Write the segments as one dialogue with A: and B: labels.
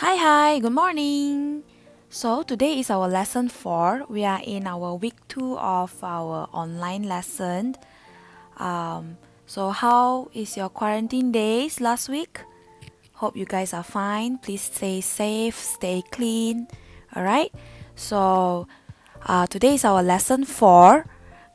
A: Hi, good morning. So today is our lesson 4. We are in our week 2 of our online lesson. So how is your quarantine days last week? Hope you guys are fine. Please stay safe, stay clean. Alright? So today is our lesson 4.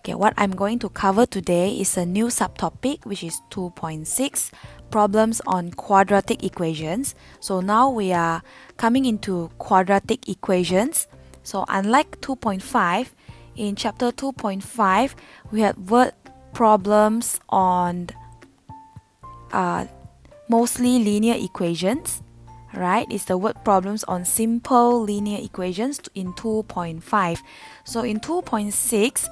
A: Okay, what I'm going to cover today is a new subtopic which is 2.6 problems on quadratic equations. So now we are coming into quadratic equations. So unlike 2.5, in chapter 2.5 we had word problems on mostly linear equations, right? It's the word problems on simple linear equations in 2.5. So in 2.6,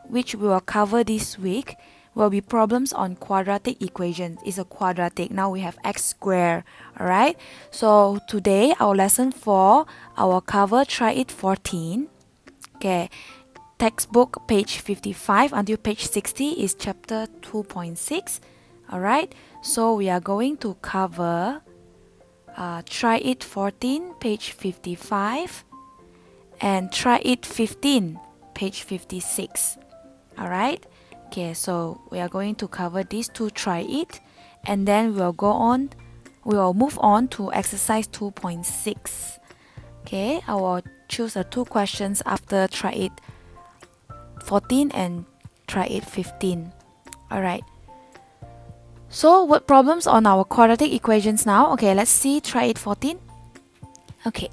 A: which we will cover this week, will be problems on quadratic equations. It's a quadratic. Now we have x squared, alright? So today, our lesson 4, I will cover try it 14. Okay, textbook page 55 until page 60 is chapter 2.6. Alright, so we are going to cover try it 14, page 55, and try it 15, page 56. Alright, okay, so we are going to cover these two try it, and then we will move on to exercise 2.6. Okay, I will choose the two questions after try it 14 and try it 15. Alright, so what problems on our quadratic equations now? Okay, let's see try it 14. Okay,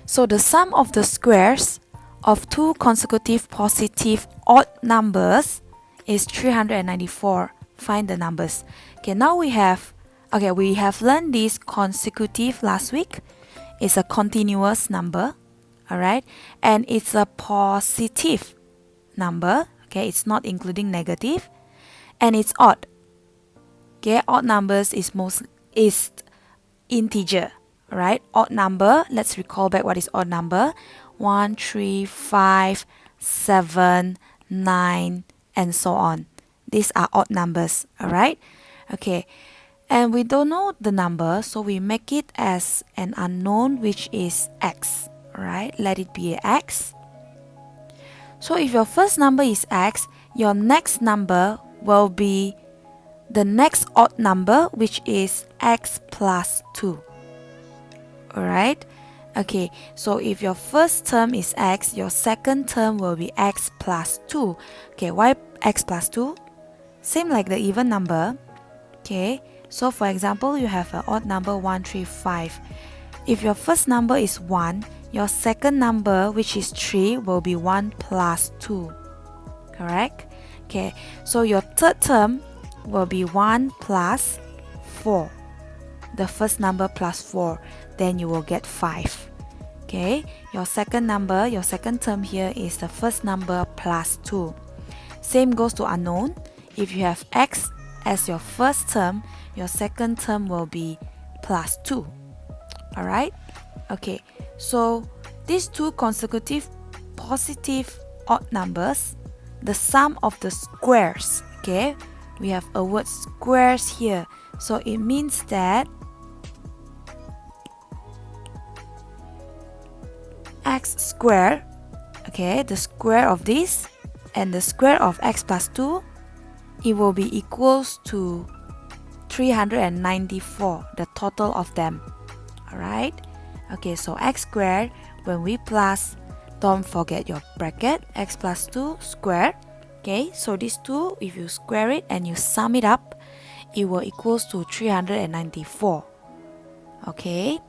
A: so the sum of the squares of two consecutive positive odd numbers is 394. Find the numbers. Okay, now we have learned this consecutive last week. It's a continuous number, alright, and it's a positive number. Okay, it's not including negative, and it's odd. Okay, odd numbers is integer, right? Odd number, let's recall back what is odd number. 1, 3, 5, 7, 9, and so on. These are odd numbers, alright? Okay, and we don't know the number, so we make it as an unknown, which is x, right? Let it be x. So if your first number is x, your next number will be the next odd number, which is x plus 2. Alright? Okay, so if your first term is x, your second term will be x plus 2. Okay, why x plus 2? Same like the even number. Okay, so for example, you have an odd number 1, 3, 5. If your first number is 1, your second number, which is 3, will be 1 plus 2. Correct? Okay, so your third term will be 1 plus 4. The first number plus 4, then you will get 5. Okay, your second term here is the first number plus 2. Same goes to unknown. If you have x as your first term, your second term will be plus 2. Alright? Okay, so these two consecutive positive odd numbers, the sum of the squares, okay, we have a word squares here, so it means that x squared, okay, the square of this and the square of x plus 2, it will be equals to 394, the total of them. Alright, okay, so x squared, when we plus, don't forget your bracket, x plus 2 squared. Okay, so these two, if you square it and you sum it up, it will equals to 394. Okay,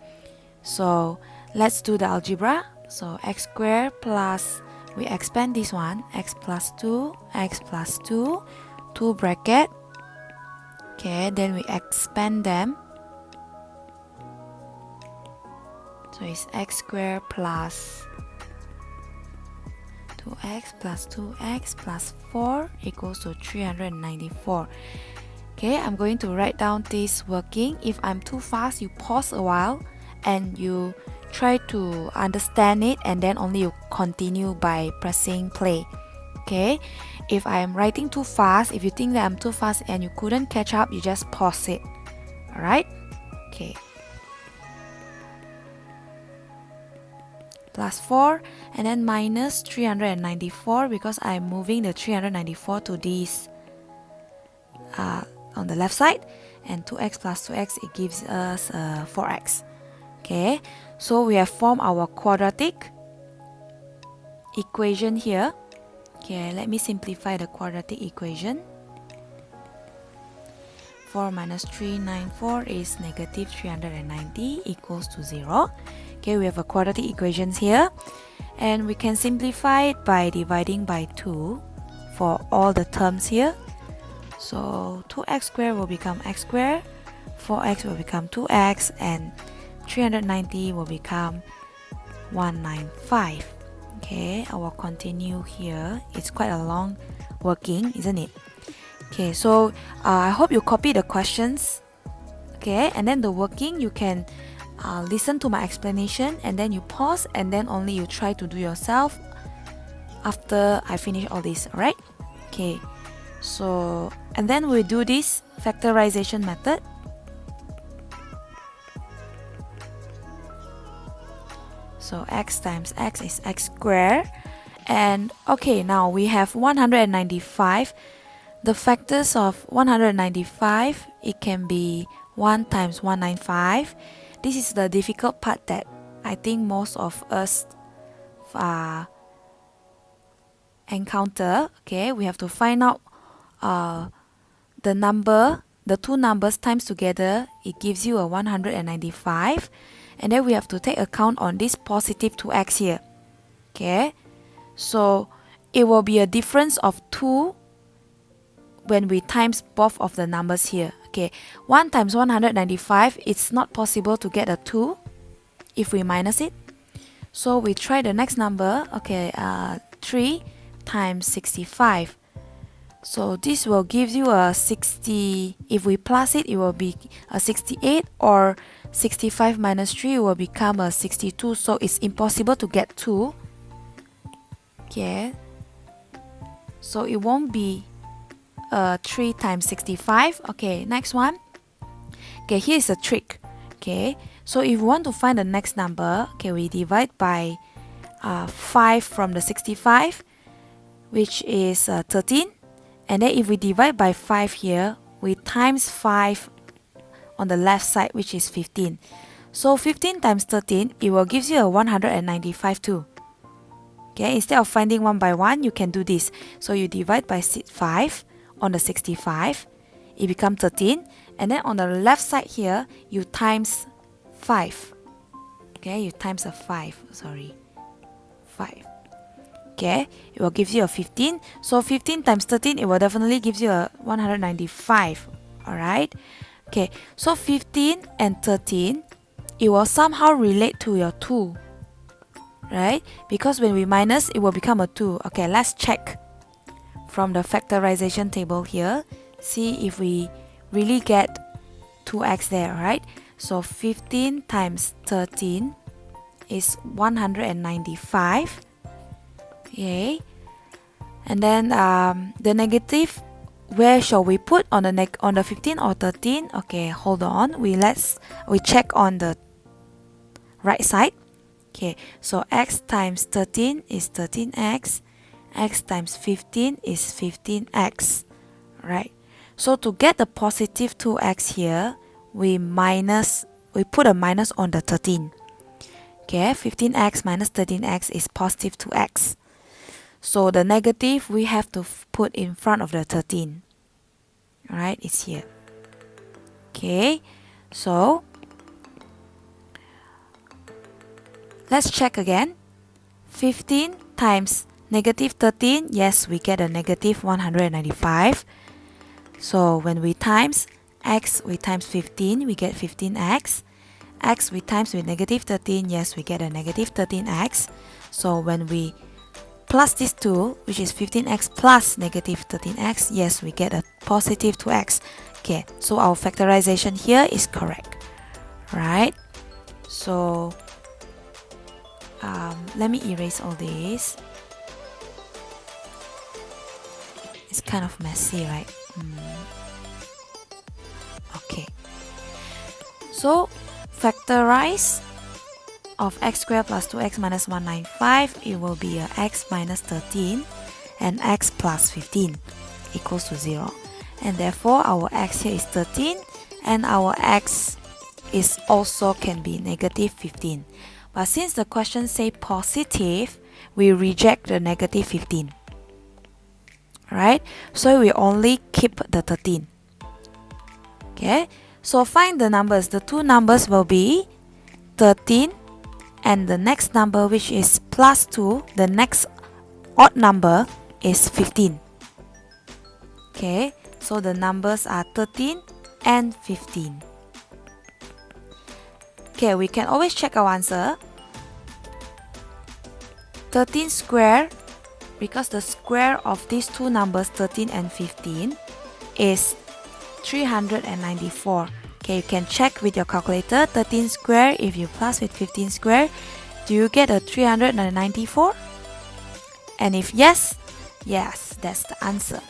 A: so let's do the algebra. So x squared plus, we expand this one, x plus 2, 2 bracket. Okay, then we expand them. So it's x squared plus 2x plus 2x plus 4 equals to 394. Okay, I'm going to write down this working. If I'm too fast, you pause a while and you try to understand it, and then only you continue by pressing play. Okay, if I am writing too fast, if you think that I'm too fast and you couldn't catch up, you just pause it. Alright? Okay. plus 4, and then minus 394 because I'm moving the 394 to this on the left side, and 2x plus 2x, it gives us 4x. Okay, so we have formed our quadratic equation here. Okay, let me simplify the quadratic equation. 4 minus 394 is negative 390 equals to 0. Okay, we have a quadratic equation here, and we can simplify it by dividing by 2 for all the terms here. So 2x squared will become x squared, 4x will become 2x, and 390 will become 195. Okay, I will continue here. It's quite a long working, isn't it? Okay, so I hope you copy the questions. Okay, and then the working, you can listen to my explanation, and then you pause, and then only you try to do yourself after I finish all this. Alright? Okay, so and then we do this factorization method. So x times x is x squared, and okay, now we have 195. The factors of 195, it can be 1 times 195. This is the difficult part that I think most of us encounter. Okay, we have to find out the number, the two numbers times together, it gives you a 195, and then we have to take account on this positive 2x here. Okay, so it will be a difference of 2 when we times both of the numbers here. Okay, 1 times 195, it's not possible to get a 2 if we minus it. So we try the next number. Okay, 3 times 65. So this will give you a 60. If we plus it, it will be a 68, or 65 minus 3 will become a 62. So it's impossible to get 2. Okay, so it won't be 3 times 65. Okay, next one. Okay, here's a trick. Okay, so if we want to find the next number, okay, we divide by 5 from the 65, which is 13. And then if we divide by 5 here, we times 5 on the left side, which is 15. So 15 times 13, it will give you a 195 too. Okay, instead of finding one by one, you can do this. So you divide by 5 on the 65, it becomes 13. And then on the left side here, you times 5. Okay, you times a 5, sorry, 5. Okay, it will give you a 15. So 15 times 13, it will definitely give you a 195. Alright. Okay, so 15 and 13, it will somehow relate to your 2. Right? Because when we minus, it will become a 2. Okay, let's check from the factorization table here. See if we really get 2x there, right? So 15 times 13 is 195. Okay, and then the negative, where shall we put on the 15 or 13? Okay, hold on. We check on the right side. Okay, so x times 13 is 13x. X times 15 is 15x. Right. So to get the positive 2x here, we put a minus on the 13. Okay, 15x minus 13x is positive 2x. So the negative we have to put in front of the 13. Alright, it's here. Okay, so let's check again. 15 times negative 13, yes, we get a negative 195. So when we times x, we times 15, we get 15x. X we times with negative 13, yes, we get a negative 13x. So when we plus these two, which is 15x plus negative 13x, yes, we get a positive 2x. Okay, so our factorization here is correct. Right? So let me erase all this. It's kind of messy, right? Okay. So factorize of x squared plus 2x minus 195, it will be a x minus 13 and x plus 15 equals to 0. And therefore our x here is 13 and our x is also can be negative 15. But since the question say positive, we reject the negative 15. Right? So we only keep the 13. Okay? So find the numbers. The two numbers will be 13 and the next number, which is plus 2, the next odd number is 15. Okay? So the numbers are 13 and 15. Okay, we can always check our answer. 13 square, because the square of these two numbers 13 and 15 is 394. Okay, you can check with your calculator. 13 square, if you plus with 15 square, do you get a 394? And if yes, yes, that's the answer.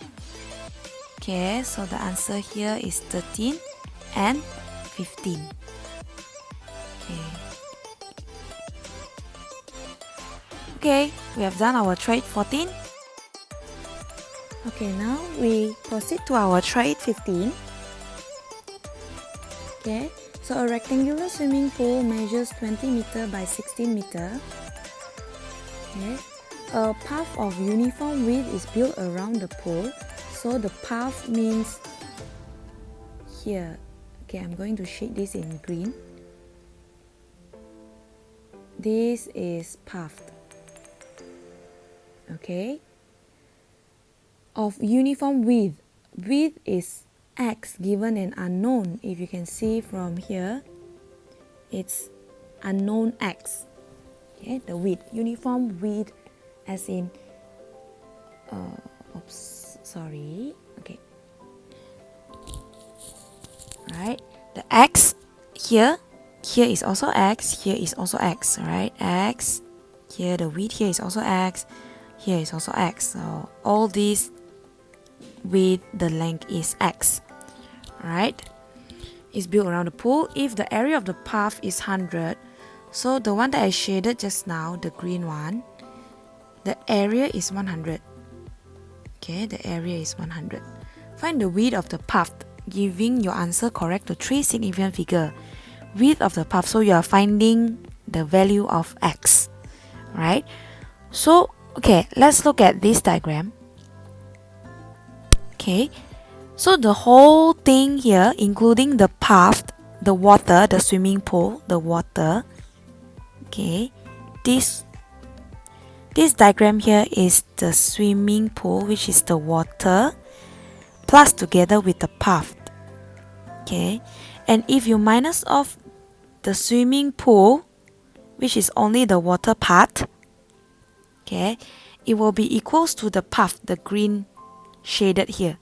A: Okay, so the answer here is 13 and 15. Okay, we have done our trait 14. Okay, now we proceed to our trait 15. Okay, so a rectangular swimming pool measures 20 meter by 16 meter. Okay, a path of uniform width is built around the pool. So the path means here. Okay, I'm going to shade this in green. This is path. Okay, of uniform width. Width is x given an unknown. If you can see from here, it's unknown x. Okay, the width, uniform width, as in okay, right, the x here is also x, here is also x, right? X here, the width here is also x, here is also x. So all these with the length is x, right? It's built around the pool. If the area of the path is 100, so the one that I shaded just now, the green one, the area is 100. Okay, the area is 100. Find the width of the path, giving your answer correct to three significant figure. Width of the path, so you are finding the value of x, right? So okay, let's look at this diagram. Okay, so the whole thing here, including the path, the water, the swimming pool, the water. Okay, this diagram here is the swimming pool, which is the water, plus together with the path. Okay, and if you minus off the swimming pool, which is only the water part, okay, it will be equals to the path, the green shaded here.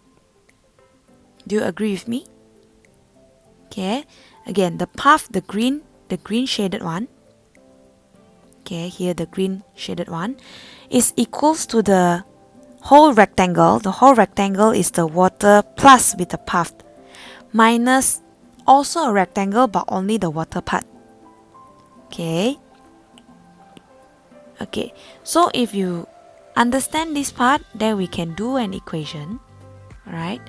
A: Do you agree with me? Okay, again, the path, the green shaded one, okay, here the green shaded one, is equals to the whole rectangle. The whole rectangle is the water plus with the path, minus also a rectangle but only the water part. Okay, okay, so if you understand this part, then we can do an equation, right?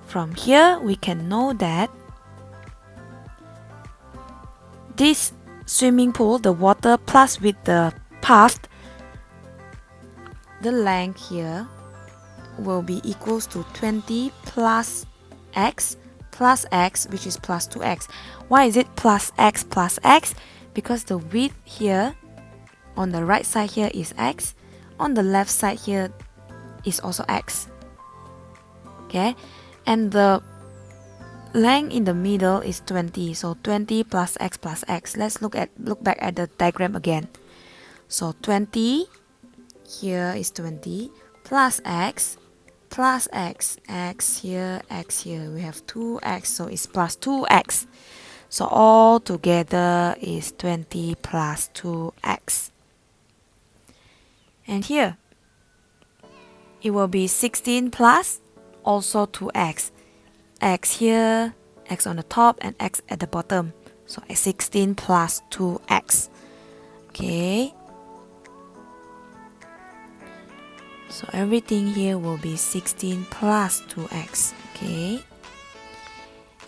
A: From here we can know that this swimming pool, the water plus with the path, the length here will be equals to 20 plus x, which is plus 2x. Why is it plus x? Because the width here on the right side here is x, on the left side here is also x. Okay, and the length in the middle is 20, so 20 plus x. Let's look back at the diagram again. So 20 here is 20 plus x, x here, we have 2x, so it's plus 2x. So all together is 20 plus 2x. And here it will be 16 plus also 2x. X here, x on the top and x at the bottom. So 16 plus 2x. Okay. So everything here will be 16 plus 2x. Okay.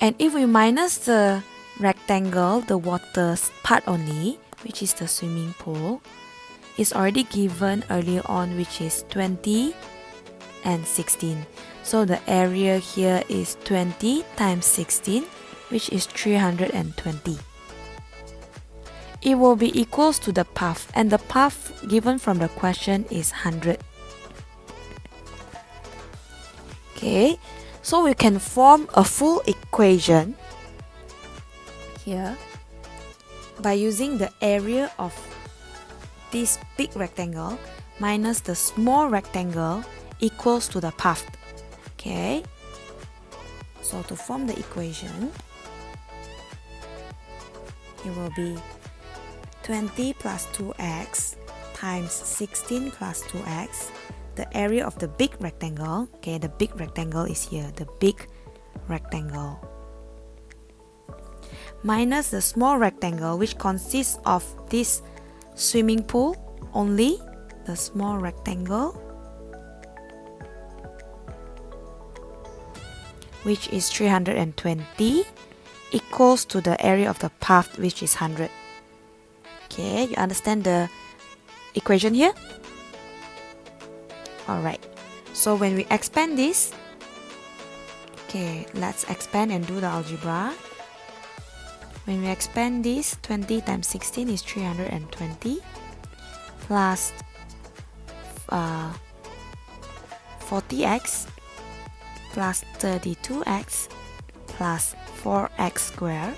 A: And if we minus the rectangle, the water part only, which is the swimming pool, is already given earlier on, which is 20 and 16. So the area here is 20 times 16, which is 320. It will be equals to the path, and the path given from the question is 100. Okay, so we can form a full equation here by using the area of this big rectangle minus the small rectangle equals to the path. Okay, so to form the equation, it will be 20 plus 2x times 16 plus 2x, the area of the big rectangle. Okay, the big rectangle is here, the big rectangle, minus the small rectangle, which consists of this swimming pool only, the small rectangle, which is 320, equals to the area of the path, which is 100. Okay, you understand the equation here? Alright, so when we expand this, okay, let's expand and do the algebra. When we expand this, 20 times 16 is 320 plus 40x plus 32x plus 4x squared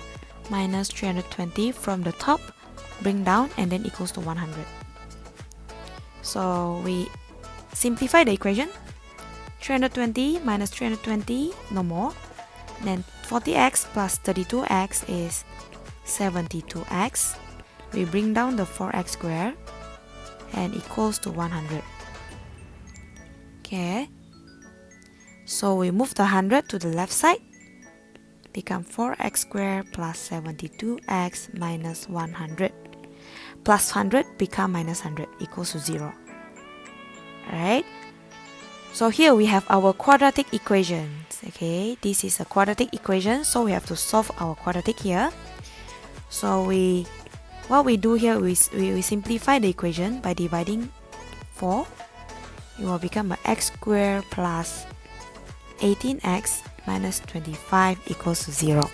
A: minus 320 from the top, bring down, and then equals to 100. So we simplify the equation. 320 minus 320, no more. Then 40x plus 32x is 72x. We bring down the 4x squared and equals to 100. Okay. So we move the 100 to the left side. Become 4x squared plus 72x minus 100. Plus 100 become minus 100 equals to 0. Alright. So here we have our quadratic equations. Okay, this is a quadratic equation, so we have to solve our quadratic here. So what we do here is we simplify the equation by dividing 4. It will become x squared plus 18x minus 25 equals to 0.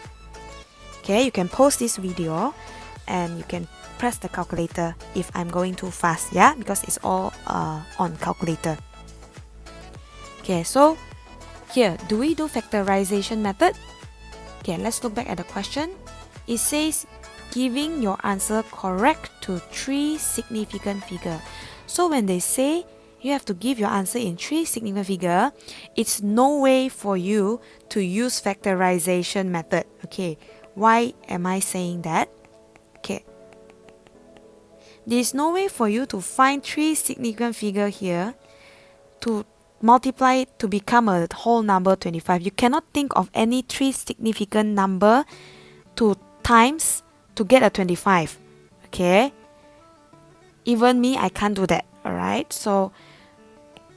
A: Okay, you can pause this video and you can press the calculator if I'm going too fast, yeah, because it's all on calculator. Okay, so here, do we do factorization method? Okay, let's look back at the question. It says giving your answer correct to 3 significant figure. So when they say you have to give your answer in 3 significant figure, it's no way for you to use factorization method. Okay, why am I saying that? Okay, there's no way for you to find 3 significant figure here to multiply it to become a whole number 25. You cannot think of any 3 significant number to times to get a 25. Okay, even me, I can't do that. Alright, so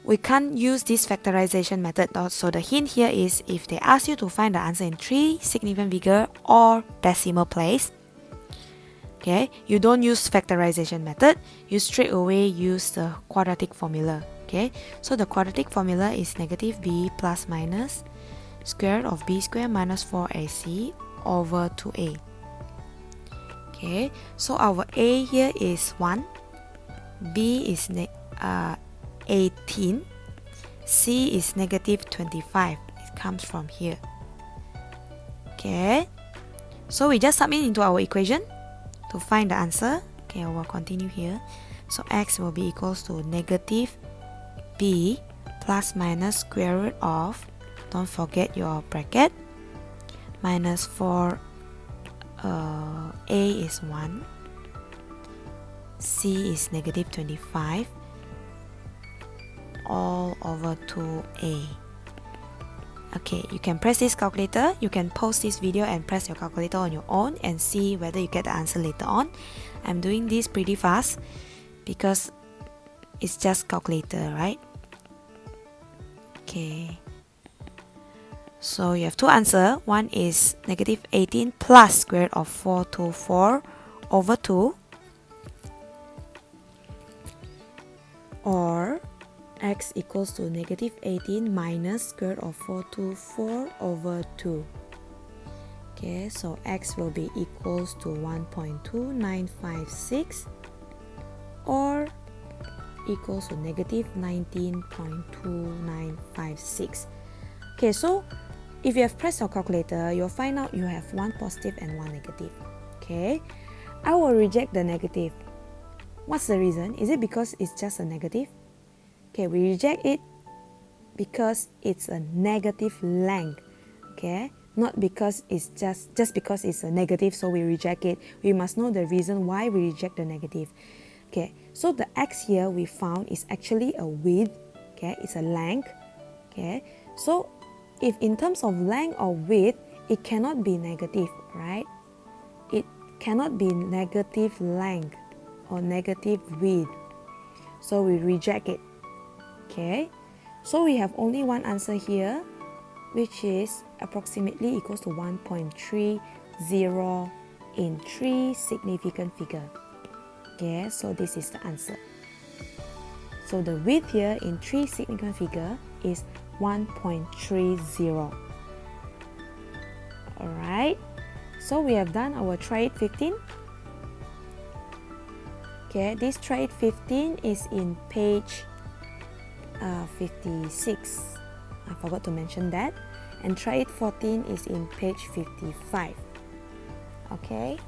A: we can't use this factorization method. So the hint here is if they ask you to find the answer in 3 significant figure or decimal place, okay, you don't use factorization method, you straight away use the quadratic formula. Okay, so the quadratic formula is negative b plus minus square root of b squared minus 4ac over 2a. Okay, so our a here is 1, b is 18, c is negative 25. It comes from here. Okay, so we just submit into our equation to find the answer. Okay, I will continue here. So x will be equals to negative b plus minus square root of, don't forget your bracket, minus 4, a is 1, c is negative 25, all over 2a. Okay, you can press this calculator. You can pause this video and press your calculator on your own and see whether you get the answer later on. I'm doing this pretty fast because it's just calculator, right? Okay. So you have two answers. One is negative 18 plus square root of 424 over 2. Or x equals to negative 18 minus square root of 424 over 2. Okay, so x will be equals to 1.2956 or equals to negative 19.2956. Okay, so if you have pressed your calculator, you'll find out you have one positive and one negative. Okay, I will reject the negative. What's the reason? Is it because it's just a negative? Okay, we reject it because it's a negative length. Okay, not because it's just because it's a negative, so we reject it. We must know the reason why we reject the negative. Okay, so the x here we found is actually a width. Okay, it's a length. Okay, so if in terms of length or width, it cannot be negative, right? It cannot be negative length or negative width. So we reject it. Okay, so we have only one answer here, which is approximately equals to 1.30 in 3 significant figure. Okay, so this is the answer. So the width here in 3 significant figure is 1.30. Alright, so we have done our try it 15. Okay, this try it 15 is in page 56. I forgot to mention that. And try it 14 is in page 55. Okay,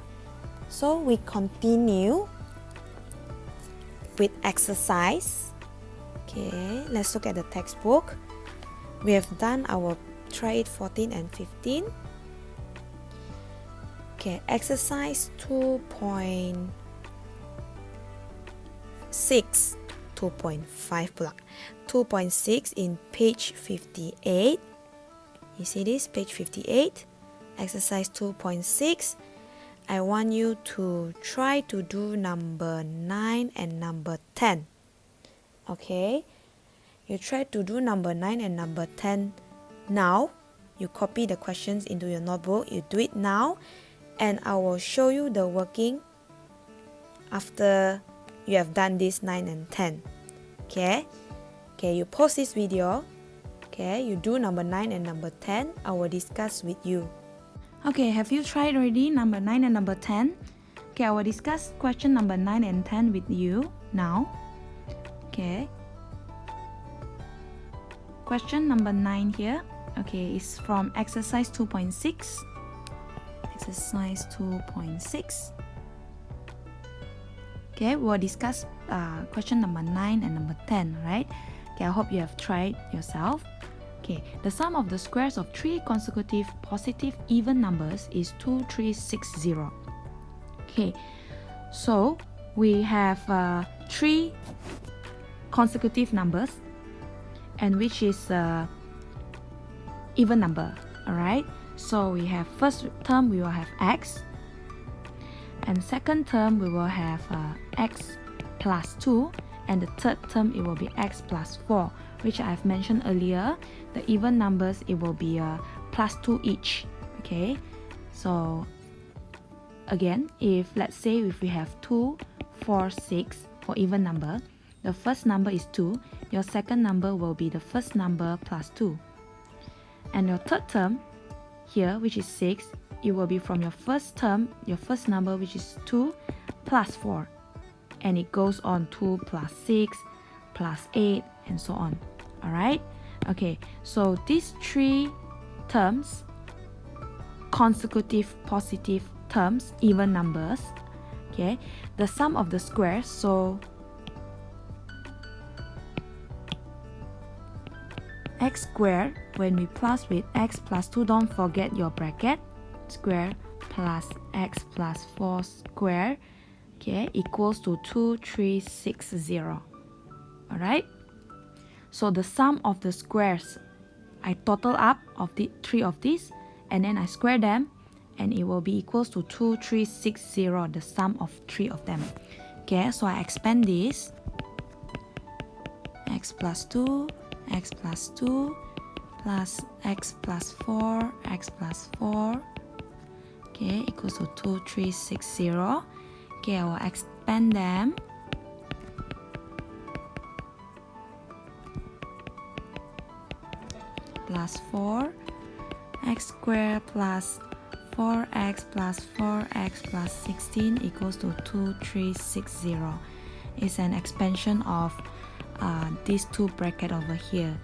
A: so we continue with exercise. Okay, let's look at the textbook. We have done our try it 14 and 15. Okay, exercise 2.6, 2.5 pula. 2.6 in page 58. You see this, page 58, exercise 2.6. I want you to try to do number 9 and number 10. Okay, you try to do number 9 and number 10 now. You copy the questions into your notebook. You do it now, and I will show you the working after you have done this 9 and 10. Okay, you pause this video. Okay, you do number 9 and number 10. I will discuss with you. Okay, have you tried already number 9 and number 10? Okay, I will discuss question number 9 and 10 with you now. Okay. Question number 9 here. Okay, is from exercise 2.6. Exercise 2.6. Okay, we'll discuss question number 9 and number 10, right? Okay, I hope you have tried yourself. Okay, the sum of the squares of 3 consecutive positive even numbers is 2360. Okay, so we have 3 consecutive numbers, and which is even number. Alright, so we have first term we will have x, and second term we will have x plus 2, and the third term it will be x plus 4, which I've mentioned earlier. The even numbers it will be plus 2 each. Okay, so again, if let's say if we have 2, 4, 6 for even number, the first number is 2, your second number will be the first number plus 2, and your third term here, which is 6, it will be from your first term, your first number, which is 2 plus 4, and it goes on 2 plus 6 plus 8 and so on. Alright, okay, so these 3 terms, consecutive positive terms, even numbers, okay, the sum of the squares, so x squared, when we plus with x plus 2, don't forget your bracket, square plus x plus 4 square, okay, equals to 2360. Alright, so the sum of the squares I total up of the 3 of these, and then I square them, and it will be equals to 2360, the sum of 3 of them. Okay, so I expand this. X plus 2, x plus 2, plus x plus 4, x plus 4, okay, equals to 2360. Okay, I will expand them. Plus 4, x squared plus 4x plus 4x plus 16 equals to 2360. It's an expansion of these two brackets over here.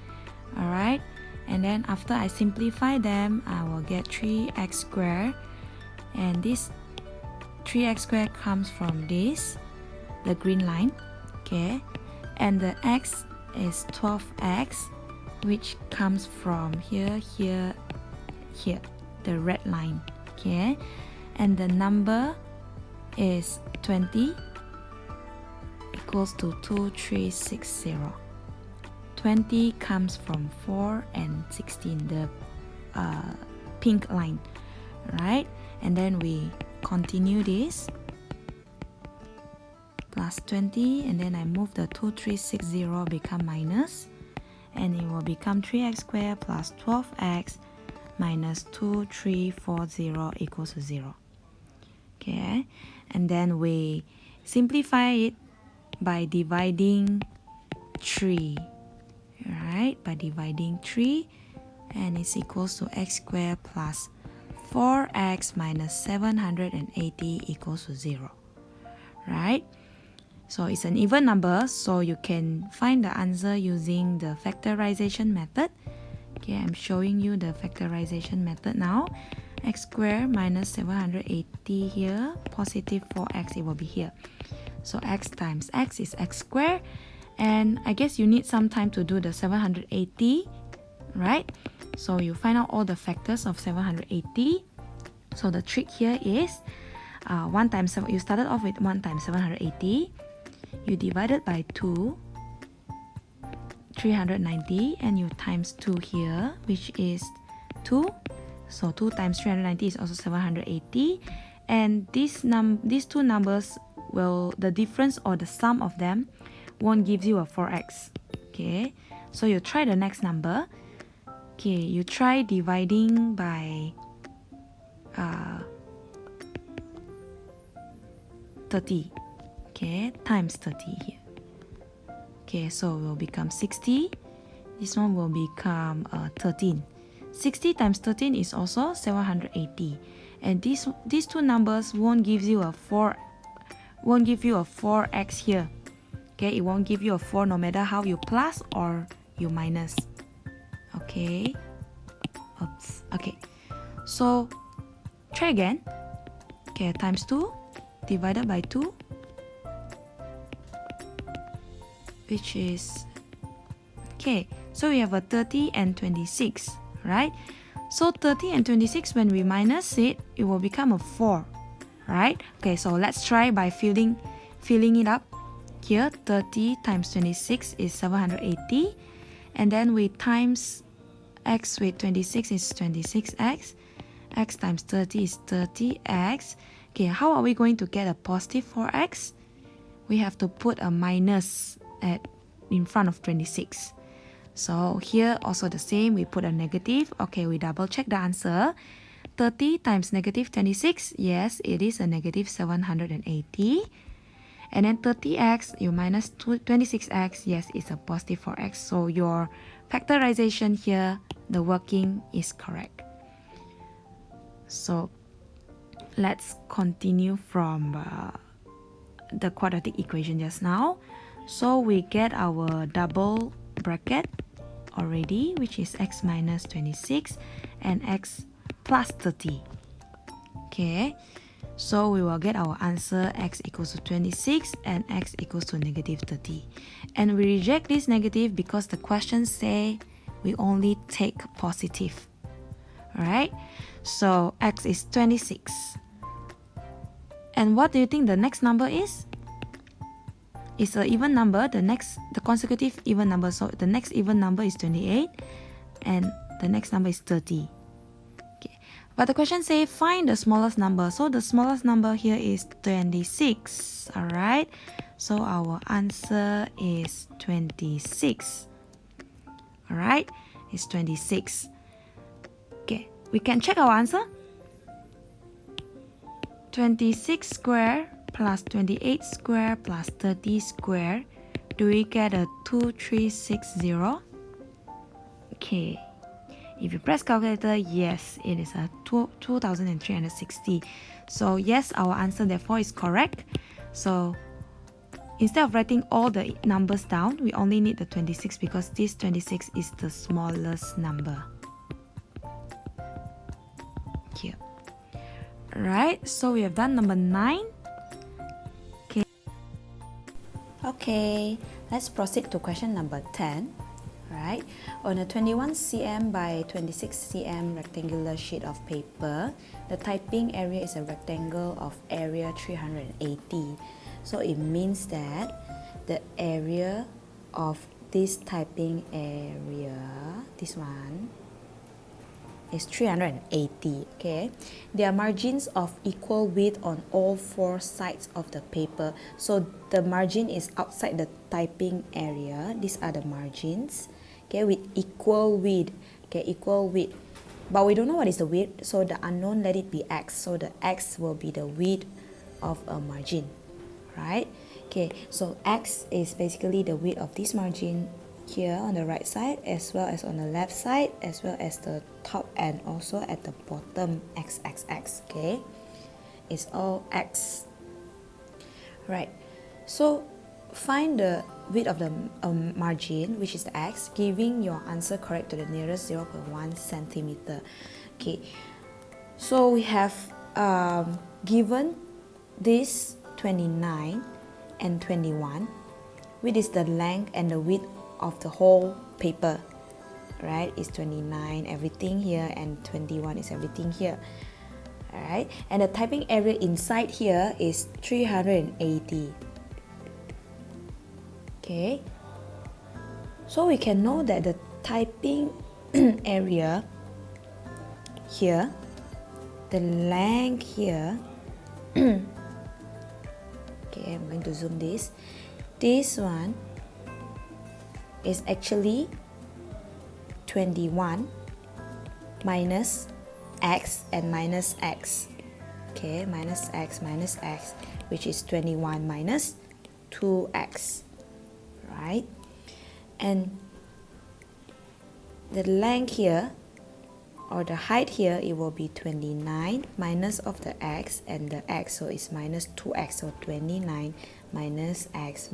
A: Alright, and then after I simplify them, I will get 3x squared, and this 3x squared comes from this, the green line, okay, and the x is 12x, which comes from here, here, here, the red line, okay, and the number is 20 equals to 2360. 20 comes from 4 and 16, the pink line, right? And then we continue this, plus 20, and then I move the 2360 become minus, and it will become 3x squared plus 12x minus 2340 equals to 0. Okay, and then we simplify it by dividing 3, right? By dividing 3, and it's equals to x squared plus 4x minus 780 equals to 0, right? So it's an even number, so you can find the answer using the factorization method. Okay, I'm showing you the factorization method now. X squared minus 780 here, positive 4x, it will be here. So x times x is x squared, and I guess you need some time to do the 780, right? So you find out all the factors of 780. So the trick here is 1 times 7, you started off with 1 times 780, you divided by 2, 390, and you times 2 here, which is 2. So 2 times 390 is also 780, and these two numbers will, the difference or the sum of them won't give you a 4x. Okay, so you try the next number. Okay, you try dividing by 30. Okay, times 30 here. Okay, so it will become 60. This one will become 13. 60 times 13 is also 780, and these two numbers won't give you a 4x here. Okay, it won't give you a 4 no matter how you plus or you minus. Okay, oops. Okay, so try again. Okay, times 2 divided by 2, which is, okay, so we have a 30 and 26, right? So 30 and 26, when we minus it, it will become a 4, right? Okay, so let's try by filling it up. Here, 30 times 26 is 780, and then we times x with 26 is 26x, x times 30 is 30x. Okay, how are we going to get a positive 4x? We have to put a minus in front of 26. So here also the same, we put a negative. Okay, we double check the answer. 30 times negative 26, yes, it is a negative 780. And then 30x, you minus 26x, yes, it's a positive 4x. So your factorization here, the working is correct. So let's continue from the quadratic equation just now. So we get our double bracket already, which is x minus 26 and x plus 30. Okay, so we will get our answer x equals to 26 and x equals to negative 30. And we reject this negative because the question say we only take positive. Alright, so x is 26. And what do you think the next number is? It's an even number, the consecutive even number. So the next even number is 28, and The next number is 30. Okay. But the question says find the smallest number. So the smallest number here is 26. Alright. So our answer is 26. Alright. It's 26. Okay. We can check our answer. 26 square plus 28 square plus 30 square. Do we get a 2360? Okay. If you press calculator, yes, it is a 2360. So yes, our answer therefore is correct. So instead of writing all the numbers down, we only need the 26 because this 26 is the smallest number. Here. Alright, so we have done number 9. Okay, let's proceed to question number 10. Right, on a 21 cm by 26 cm rectangular sheet of paper, the typing area is a rectangle of area 380. So it means that the area of this typing area, this one, is 380. Okay, there are margins of equal width on all 4 sides of the paper. So the margin is outside the typing area. These are the margins. Okay, with equal width. Okay, equal width. But we don't know what is the width, so the unknown, let it be x. So the x will be the width of a margin, right? Okay, so x is basically the width of this margin here on the right side, as well as on the left side, as well as the top and also at the bottom, x. Okay, it's all x. Right, so find the width of the margin, which is the x, giving your answer correct to the nearest 0.1 centimeter. Okay, so we have given this 29 and 21, which is the length and the width of the whole paper. Right, it's 29 everything here and 21 is everything here. Alright, and the typing area inside here is 380. Okay, so we can know that the typing area here, the length here, okay, I'm going to zoom this one is actually 21 minus x and minus x. Okay, minus x, which is 21 minus 2x. Right, and the length here or the height here, it will be 29 minus of the x and the x, so it's minus 2x, so 29 minus x,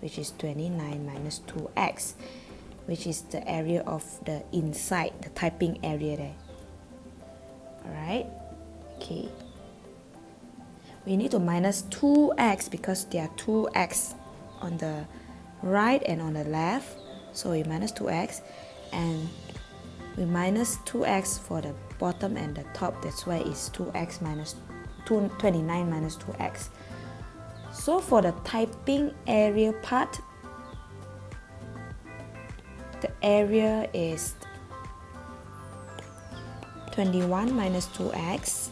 A: which is 29 minus 2x, which is the area of the inside, the typing area there. Alright, okay, we need to minus 2x because there are 2x on the right and on the left, so we minus 2x, and we minus 2x for the bottom and the top. That's why it's 2x minus 29 minus 2x. So for the typing area part, the area is 21 minus 2x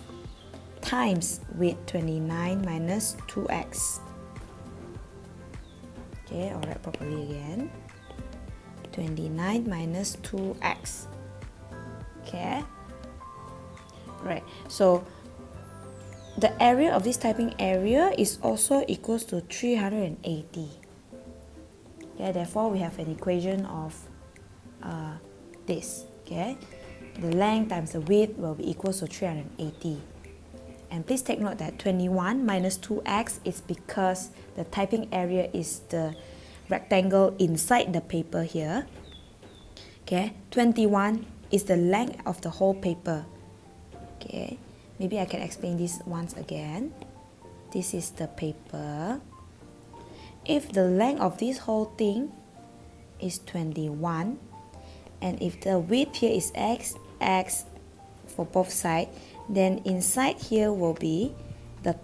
A: times with 29 minus 2x. Okay, I'll write properly again. 29 minus 2x. Okay. Right. So the area of this typing area is also equals to 380. Okay, therefore we have an equation of this. Okay. The length times the width will be equals to 380. And please take note that 21 minus 2x is because the typing area is the rectangle inside the paper here. Okay, 21 is the length of the whole paper. Okay, maybe I can explain this once again. This is the paper. If the length of this whole thing is 21, and if the width here is x for both sides, then inside here will be the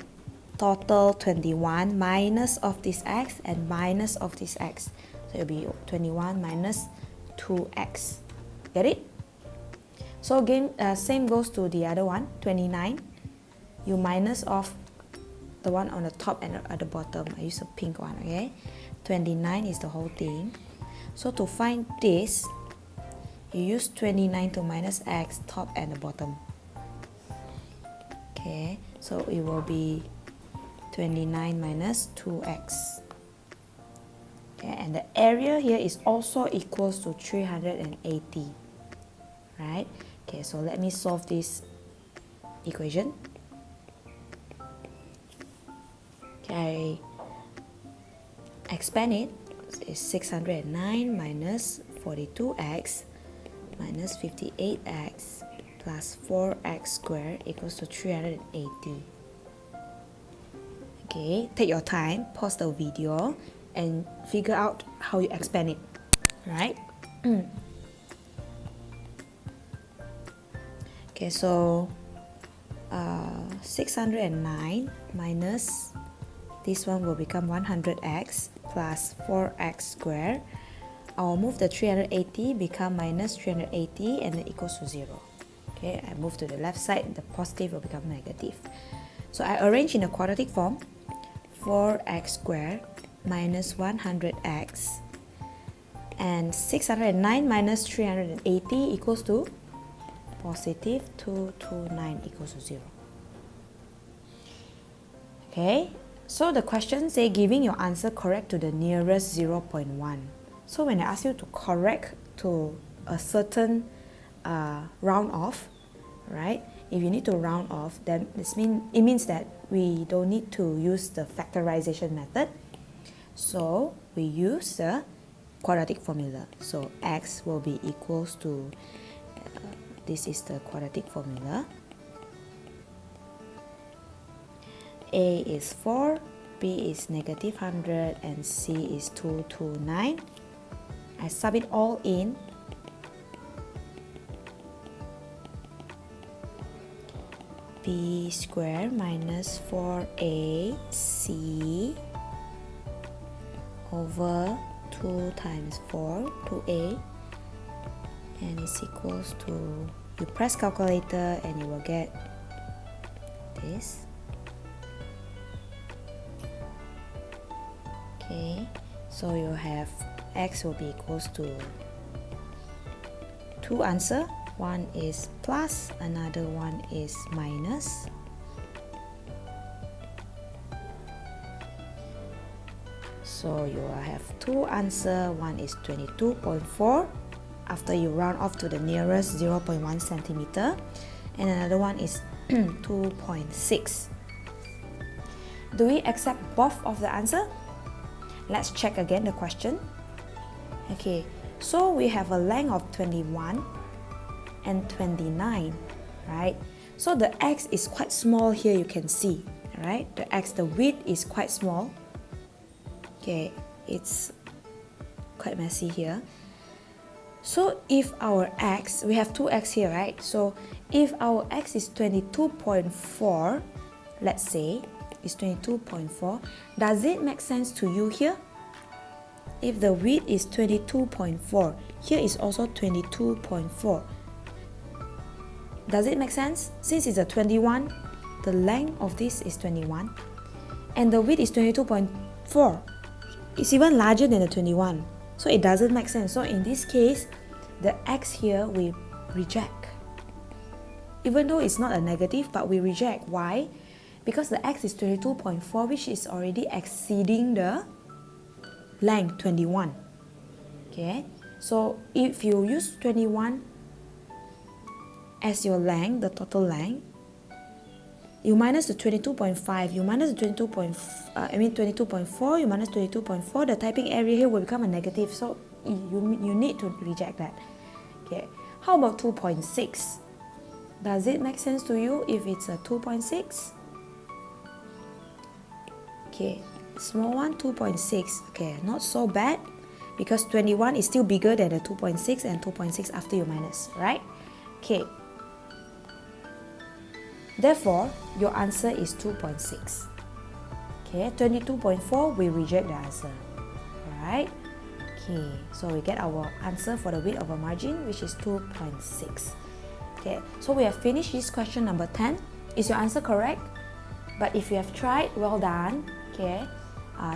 A: total 21 minus of this x and minus of this x. So it will be 21 minus 2x. Get it? So again, same goes to the other one, 29. You minus off the one on the top and at the bottom. I use a pink one, okay? 29 is the whole thing. So to find this, you use 29 to minus x, top and the bottom. Okay, so it will be 29 minus 2x. Okay, and the area here is also equals to 380. Right? Okay, so let me solve this equation. Okay, I expand it. It's 609 minus 42x minus 58x plus 4x squared equals to 380. Okay, take your time, pause the video and figure out how you expand it, right? Okay, so 609 minus this one will become 100x plus 4x squared. I'll move the 380 become minus 380 and then equals to 0. Okay, I move to the left side, the positive will become negative. So I arrange in a quadratic form, 4x squared minus 100x and 609 minus 380 equals to positive 229 equals to 0. Okay, so the question say giving your answer correct to the nearest 0.1. So when I ask you to correct to a certain round off, right? If you need to round off, then it means that we don't need to use the factorization method. So we use the quadratic formula. So x will be equals to, this is the quadratic formula. A is 4, B is negative 100, and C is 229. I sub it all in. B squared minus 4AC over 2 times 4, 2A, and it's equals to, you press calculator and you will get this. Okay, so you have x will be equals to 2 answer. One is plus, another one is minus. So you will have 2 answer. One is 22.4 after you round off to the nearest 0.1 centimeter, and another one is 2.6. Do we accept both of the answer? Let's check again the question. Okay, so we have a length of 21 and 29, right? So the x is quite small here, you can see, right? The x, the width is quite small. Okay, it's quite messy here. So if our x, we have 2x here, right? So if our x is 22.4, let's say, is 22.4, does it make sense to you here? If the width is 22.4, here is also 22.4. Does it make sense? Since it's a 21, the length of this is 21, and the width is 22.4. It's even larger than the 21, so it doesn't make sense. So in this case, the x here we reject. Even though it's not a negative, but we reject. Why? Because the x is 22.4, which is already exceeding the length 21. Okay, so if you use 21 as your length, the total length, you minus the 22.5, you minus the 22.4, you minus 22.4, the typing area here will become a negative, so you need to reject that. Okay, how about 2.6? Does it make sense to you if it's a 2.6? Okay, small one, 2.6. Okay, not so bad, because 21 is still bigger than the 2.6 and 2.6 after you minus, right? Okay. Therefore, your answer is 2.6. Okay, 22.4, we reject the answer. Alright? Okay, so we get our answer for the width of a margin, which is 2.6. Okay, so we have finished this question number 10. Is your answer correct? But if you have tried, well done. Okay,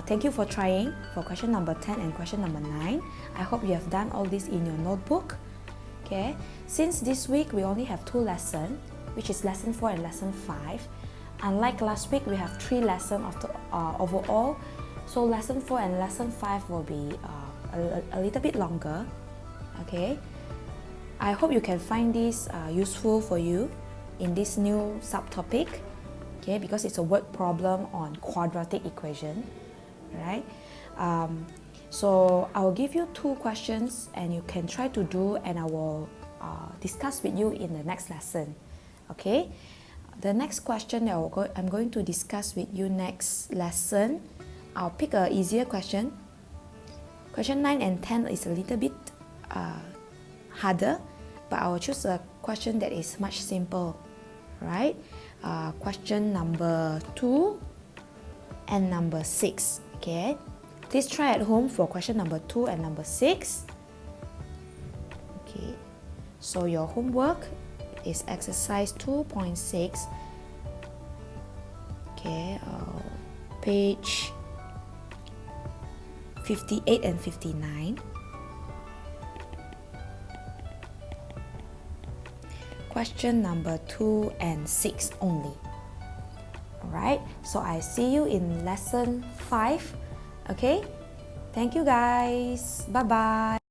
A: thank you for trying for question number 10 and question number 9. I hope you have done all this in your notebook. Okay, since this week we only have 2 lessons, which is lesson 4 and lesson 5. Unlike last week, we have 3 lessons overall. So lesson 4 and lesson 5 will be a little bit longer. Okay, I hope you can find this useful for you in this new subtopic. Okay, because it's a word problem on quadratic equation, right? So I will give you 2 questions and you can try to do, and I will discuss with you in the next lesson. Okay, the next question that I'm going to discuss with you next lesson, I'll pick an easier question. Question 9 and 10 is a little bit harder, but I will choose a question that is much simple, right? Question number 2 and number 6. Okay, please try at home for question number 2 and number 6. Okay, so your homework is exercise 2.6. Okay, page 58 and 59. Question number 2 and 6 only. Alright, so I see you in lesson 5. Okay, thank you guys. Bye bye.